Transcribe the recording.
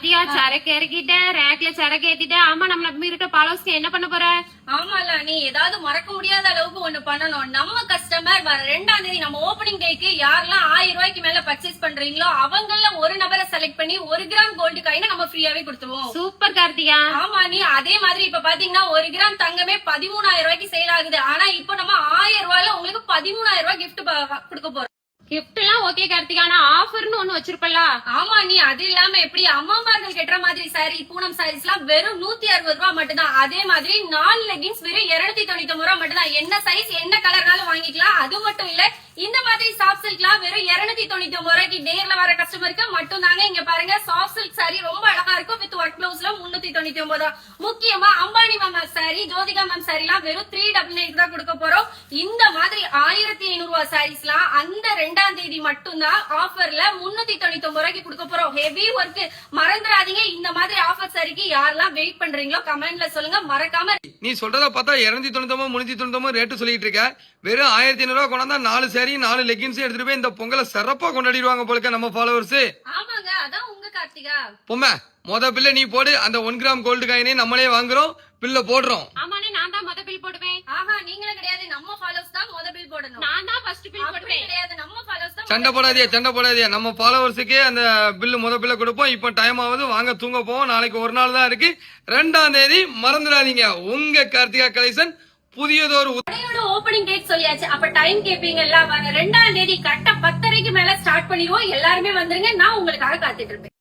பாத்தியா, சரக்கு இறக்கிட்டேன், ரேக்ல சரக்கு ஏத்திட்டேன். ஆமா, நம்ம நம்பி இருக்க பாலோஸ்க்கு என்ன பண்ண போற? ஆமால, நீ ஏதாவது மறக்க முடியாத அளவுக்கு ஒண்ணு பண்ணணும். நம்ம கஸ்டமர் வர 2ஆம் தேதி நம்ம ஓபனிங் டேக்கு யாரெல்லாம் 1000 ரூபாய்க்கு மேல பர்ச்சேஸ் பண்றீங்களோ அவங்கள ஒரு நபரை செலக்ட் பண்ணி 1 கிராம் கோல்டு காயினை நம்ம ஃப்ரீயாவே கொடுத்துருவோம். சூப்பர் கார்த்திகா. ஆமா, நீ அதே மாதிரி இப்ப பாத்தீங்கன்னா 1 கிராம் தங்கமே 13,000 ரூபாய்க்கு சேல் ஆகுது. ஆனா இப்ப நம்ம 1000 ரூபாயில உங்களுக்கு 13,000 ரூபாய் கிஃப்ட் கொடுக்க போறோம். கிஃப்ட் எல்லாம் ஓகே கார்த்திகா, ஆனா ஆஃபர்னு ஒண்ணு வச்சிருப்பல? ஆமா, நீ அது இல்லாம எப்படி அம்மாமார்கள் கட்டுற மாதிரி சாரி, பூனம் சாரீஸ் எல்லாம் வெறும் 160 ரூபாய் மட்டும் தான். அதே மாதிரி 4 லெகின்ஸ் வெறும் 299 ரூபாய் மட்டும் தான். என்ன சைஸ் என்ன கலர்னாலும் வாங்கிக்கலாம். அது மட்டும் இல்ல, இந்த மாதிரி சாஃப்ட் சில்க் எல்லாம் வெறும் 299 ரூபாய்க்கு நேர்ல வர கஸ்டமருக்கு மட்டும் தாங்க. இங்க பாருங்க, சாஃப்ட் சில்க் சாரி ரொம்ப அழகா இருக்கும் வித் ஒர்க் பிளவுஸ்ல 399 ரூபாய். முக்கியமா Ambani ma'am sorry, Jyothika ma'am sorry எல்லாம் வெறும் 399 தான் கொடுக்க போறோம். இந்த மாதிரி 1500 ரூபாய் சாரீஸ் எல்லாம் அந்த 2ஆம் தேதி மட்டும்தான் ஆஃபர்ல 399 ரூபாய்க்கு கொடுக்க போறோம். ஹெவி ஒர்க், மறந்துடாதீங்க. இந்த மாதிரி ஆஃபர் சாரிக்கு யாரெல்லாம் வெயிட் பண்றீங்களோ கமெண்ட்ல சொல்லுங்க, மறக்காம. நீ சொல்றத பார்த்தா 299 399 ரேட்டு சொல்லிட்டு இருக்க. வெறும் 1500 ரூபாய் கொண்டாந்தா 4 சாரி 4 லெகின்ஸ் எடுத்துட்டு போய் இந்த பொங்கலை சிறப்பா கொண்டாடிடுவாங்க போல நம்ம ஃபாலோவர்ஸ். ஆமாங்க, அதான் உங்க கார்த்திகா. பொம்மை மொத பில்ல நீ போடு. அந்த 1 கிராம் கோல்டு காயினே நம்மளே வாங்குறோம், பில்ல போடுறோம். ஆமாண்ணே, நான் தான் மொத பில் போடுவேன். ஆஹா, நீங்களும் கிடையாது, நம்ம ஃபாலோவர்ஸ் தான் முத பில் போடணும். நான் தான் ஃபர்ஸ்ட் பில் போடுவேன். கிடையாது, நம்ம ஃபாலோவர்ஸ் தான். சண்டை போடாதே. நம்ம ஃபாலோவர்ஸுக்கே அந்த பில்லு முத பில்ல கொடுப்போம். இப்ப டைம் ஆகுது, வாங்க தூங்க போவோம். நாளைக்கு ஒரு நாள் தான் இருக்கு, 2ஆம் தேதி. மறந்துடாதீங்க, உங்க கார்த்திகா கலெக்ஷன் புதியதொரு ஓபனிங் டேட் சொல்லியாச்சு. அப்ப டைம் கேப்பீங்கல்ல, வர 2ஆம் தேதி கரெக்டா 10:30க்கு மேல ஸ்டார்ட் பண்ணிடுவோம். எல்லாருமே வந்துருங்க, நான் உங்களுக்காக காத்துட்டு இருப்பேன்.